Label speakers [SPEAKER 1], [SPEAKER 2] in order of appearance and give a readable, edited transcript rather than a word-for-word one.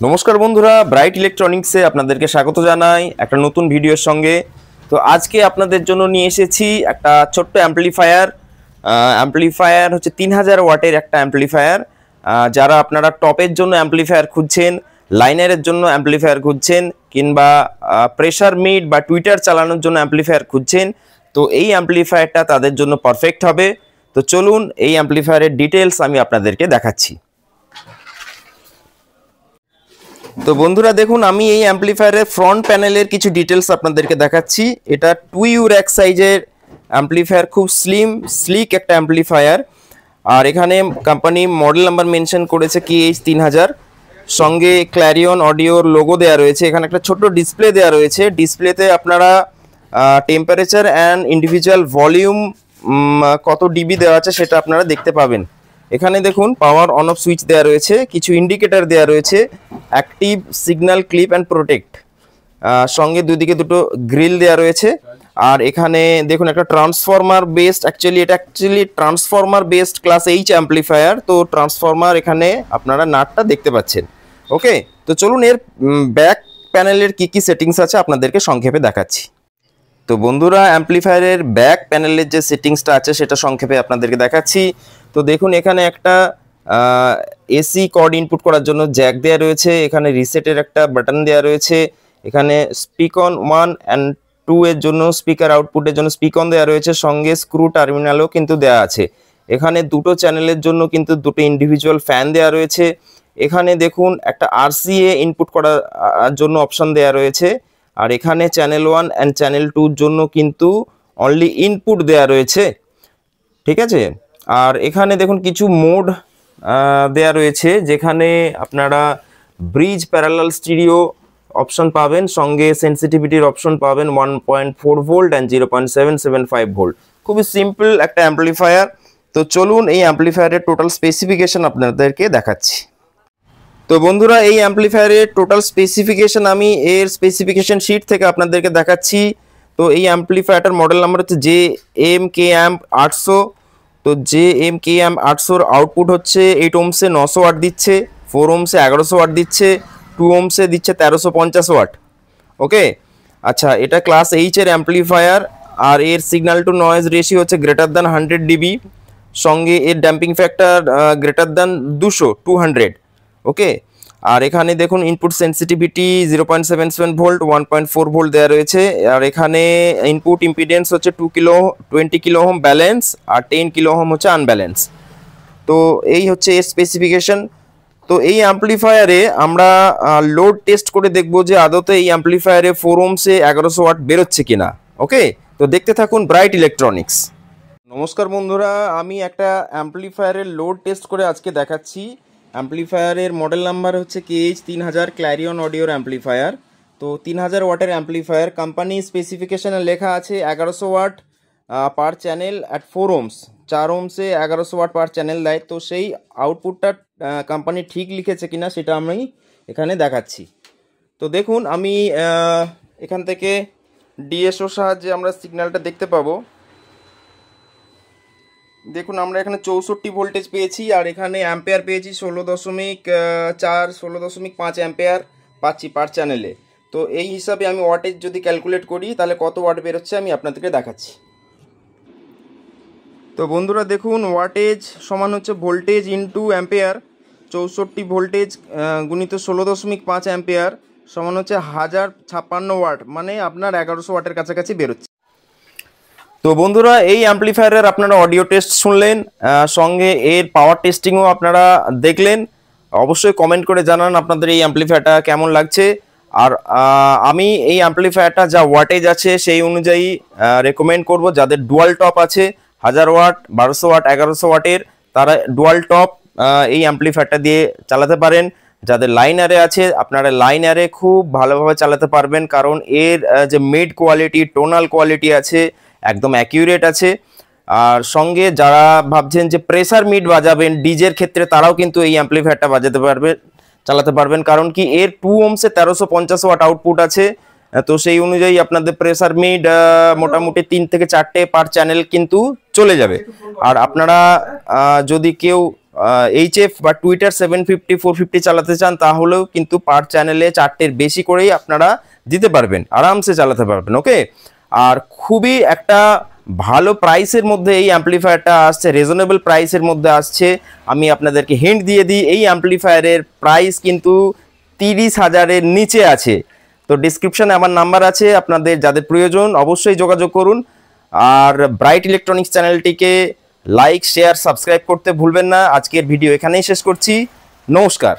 [SPEAKER 1] নমস্কার বন্ধুরা, ব্রাইট ইলেকট্রনিক্সে আপনাদেরকে স্বাগত জানাই একটা নতুন ভিডিওর সঙ্গে। তো আজকে আপনাদের জন্য নিয়ে এসেছি একটা ছোট্ট অ্যাম্পলিফায়ার হচ্ছে 3000 ওয়াটের একটা অ্যাম্পলিফায়ার। যারা আপনারা টপের জন্য অ্যাম্পলিফায়ার খুঁজছেন, লাইনারের জন্য অ্যাম্পলিফায়ার খুঁজছেন, কিংবা প্রেসার মিট বা টুইটার চালানোর জন্য অ্যাম্পলিফায়ার খুঁজছেন, তো এই অ্যাম্পলিফায়ারটা তাদের জন্য পারফেক্ট হবে। তো চলুন এই অ্যাম্পলিফায়ারের ডিটেলস আমি আপনাদেরকে দেখাচ্ছি। তো বন্ধুরা দেখুন, আমি এই অ্যাম্পলিফায়ারের ফ্রন্ট প্যানেলের কিছু ডিটেলস আপনাদেরকে দেখাচ্ছি। এটা 2U র্যাক সাইজের অ্যাম্পলিফায়ার, খুব স্লিক একটা অ্যাম্পলিফায়ার। আর এখানে কোম্পানি মডেল নাম্বার মেনশন করেছে KH3000, সঙ্গে ক্ল্যারিয়ন অডিওর লোগো দেওয়া রয়েছে। এখানে একটা ছোট্ট ডিসপ্লে দেওয়া রয়েছে। ডিসপ্লেতে আপনারা টেম্পারেচার অ্যান্ড ইন্ডিভিজুয়াল ভলিউম কত ডিবি দেওয়া আছে সেটা আপনারা দেখতে পাবেন। এখানে দেখুন পাওয়ার অন অফ সুইচ দেওয়া রয়েছে, কিছু ইন্ডিকেটর দেওয়া রয়েছে, active signal clip and protect, সঙ্গে দুদিকে দুটো গ্রিল দেওয়া রয়েছে। আর এখানে দেখুন একটা ট্রান্সফরমার বেসড, এটা actually transformer based class H amplifier. তো ট্রান্সফরমার এখানে আপনারা নাটটা দেখতে পাচ্ছেন। ওকে, তো চলুন এর ব্যাক প্যানেলের কি সেটিংস আছে আপনাদেরকে সংক্ষেপে দেখাচ্ছি। তো বন্ধুরা, অ্যাম্পলিফায়ারের ব্যাক প্যানেলের যে সেটিংসটা আছে সেটা সংক্ষেপে আপনাদেরকে দেখাচ্ছি। তো দেখুন, এখানে একটা এসি কর্ড ইনপুট করার জন্য জ্যাক দেওয়া রয়েছে, এখানে রিসেটের একটা বাটন দেওয়া রয়েছে, এখানে স্পিক অন 1 অ্যান্ড 2 এর জন্য স্পিকার আউটপুটের জন্য স্পিক অন দেওয়া রয়েছে, সঙ্গে স্ক্রু টার্মিনালও কিন্তু দেওয়া আছে। এখানে দুটো চ্যানেলের জন্য কিন্তু দুটো ইন্ডিভিজুয়াল ফ্যান দেওয়া রয়েছে। এখানে দেখুন একটা RCA ইনপুট করার জন্য অপশন দেওয়া রয়েছে। আর এখানে চ্যানেল 1 অ্যান্ড চ্যানেল 2-র জন্য কিন্তু অনলি ইনপুট দেওয়া রয়েছে, ঠিক আছে। আর এখানে দেখুন কিছু মোড দেয়া রয়েছে, যেখানে আপনারা ব্রিজ প্যারালাল স্টিরিও অপশন পাবেন, সঙ্গে সেন্সিটিভিটির অপশন পাবেন 1.4 ভোল্ট অ্যান্ড 0.775 ভোল্ট। খুবই সিম্পল একটা অ্যাম্পলিফায়ার। তো চলুন এই অ্যাম্পলিফায়ারের টোটাল স্পেসিফিকেশন আপনাদেরকে দেখাচ্ছি। তো বন্ধুরা, এই অ্যাম্পলিফায়ারের টোটাল স্পেসিফিকেশন আমি এর স্পেসিফিকেশন শিট থেকে আপনাদেরকে দেখাচ্ছি। তো এই অ্যাম্পলিফায়ারটার মডেল নাম্বার হচ্ছে JMKAMP800। তো JMKAMP800-র আউটপুট হচ্ছে 8 ওহমসে 900 ওয়াট দিচ্ছে, 4 ওহমসে 1100 ওয়াট দিচ্ছে, 2 ওহমসে দিচ্ছে 1350 ওয়াট। ওকে, আচ্ছা, এটা ক্লাস এইচ-এর অ্যাম্পলিফায়ার। আর এর সিগন্যাল টু নয়েজ রেশিও হচ্ছে গ্রেটার দ্যান 100 ডিবি, সঙ্গে এর ড্যাম্পিং ফ্যাক্টর গ্রেটার দ্যান 200। ওকে, আর এখানে দেখুন ইনপুট সেন্সিটিভিটি 0.77 ভোল্ট, 1.4 ভোল্ট দেওয়া রয়েছে। আর এখানে ইনপুট ইম্পিডেন্স হচ্ছে 20 কিলো ওহম ব্যালেন্স আর 10 কিলো ওহম হচ্ছে আনব্যালেন্স। তো এই হচ্ছে এর স্পেসিফিকেশন। তো এই অ্যাম্পলিফায়ারে আমরা লোড টেস্ট করে দেখব যে আদতে এই অ্যাম্পলিফায়ারে 4 ওহমসে 1100 ওয়াট বেরোচ্ছে কিনা। ওকে, তো দেখতে থাকুন ব্রাইট ইলেকট্রনিক্স। নমস্কার বন্ধুরা, আমি একটা অ্যাম্পলিফায়ারের লোড টেস্ট করে আজকে দেখাচ্ছি। অ্যাম্পলিফায়ারের মডেল নাম্বার হচ্ছে KH3000 ক্ল্যারিয়ন অডিওর অ্যাম্পলিফায়ার। তো 3000 ওয়াটের অ্যাম্পলিফায়ার, কোম্পানি স্পেসিফিকেশনে লেখা আছে 1100 watt per channel at 4 ohms, 4 ওহমসে 1100 ওয়াট পার চ্যানেল দেয়। তো সেই আউটপুটটা কোম্পানি ঠিক লিখেছে কিনা সেটা আমি এখানে দেখাচ্ছি। তো দেখুন, আমি এখান থেকে DSOর সাহায্যে আমরা সিগন্যালটা দেখতে পাবো। দেখুন, আমরা এখানে 64 ভোল্টেজ পেয়েছি, আর এখানে অ্যাম্পেয়ার পেয়েছি 16.5 অ্যাম্পেয়ার পাচ্ছি পার চ্যানেলে। তো এই হিসাবে আমি ওয়াটেজ যদি ক্যালকুলেট করি তাহলে কত ওয়াট বেরোচ্ছে আমি আপনাদেরকে দেখাচ্ছি। তো বন্ধুরা দেখুন, ওয়াটেজ সমান হচ্ছে ভোল্টেজ ইন্টু অ্যাম্পেয়ার। 64 ভোল্টেজ গুণিত 16.5 অ্যাম্পেয়ার সমান হচ্ছে 1056 ওয়াট, মানে আপনার 1100 ওয়াটের কাছাকাছি বেরোচ্ছে। তো বন্ধুরা, এই অ্যাম্পলিফায়ারের আপনারা অডিও টেস্ট শুনলেন, সঙ্গে এর পাওয়ার টেস্টিংও আপনারা দেখলেন। অবশ্যই কমেন্ট করে জানান আপনাদের এই অ্যাম্পলিফায়ারটা কেমন লাগছে। আর আমি এই অ্যাম্পলিফায়ারটা যা ওয়াটেজ আছে সেই অনুযায়ী রেকমেন্ড করব, যাদের ডুয়াল টপ আছে 1000 ওয়াট, 1200 ওয়াট, 1100 ওয়াটের, তারা ডুয়াল টপ এই অ্যাম্পলিফায়ারটা দিয়ে চালাতে পারেন। যাদের লাইনারে আছে, আপনারা লাইনারে খুব ভালোভাবে চালাতে পারবেন, কারণ এর যে মিড কোয়ালিটি, টোনাল কোয়ালিটি আছে একদম অ্যাকিউরেট আছে। আর সঙ্গে যারা ভাবছেন যে প্রেসার মিড বাজাবেন ডিজের ক্ষেত্রে, তারাও কিন্তু এই অ্যাম্পলিফায়ারটা চালাতে পারবেন, কারণ কি এর 2 ওহমসে 1350 ওয়াট আউটপুট আছে। তো সেই অনুযায়ী আপনাদের প্রেসার মিড মোটামুটি 3 থেকে 4টে পার চ্যানেল কিন্তু চলে যাবে। আর আপনারা যদি কেউ এইচএফ বা টুইটার 750 450 চালাতে চান তাহলেও কিন্তু পার চ্যানেলে 4টের বেশি করেই আপনারা দিতে পারবেন, আরামসে চালাতে পারবেন। ওকে, আর খুবই একটা ভালো প্রাইসের মধ্যে এই অ্যাম্পলিফায়ারটা আসছে, রিজনেবল প্রাইসের মধ্যে আসছে। আমি আপনাদেরকে হিন্ট দিয়ে দিই, এই অ্যাম্পলিফায়ারের প্রাইস কিন্তু 30,000-এর নিচে আছে। তো ডিসক্রিপশনে আমার নাম্বার আছে, আপনাদের যাদের প্রয়োজন অবশ্যই যোগাযোগ করুন। আর ব্রাইট ইলেকট্রনিক্স চ্যানেলটিকে লাইক, শেয়ার, সাবস্ক্রাইব করতে ভুলবেন না। আজকের ভিডিও এখানেই শেষ করছি, নমস্কার।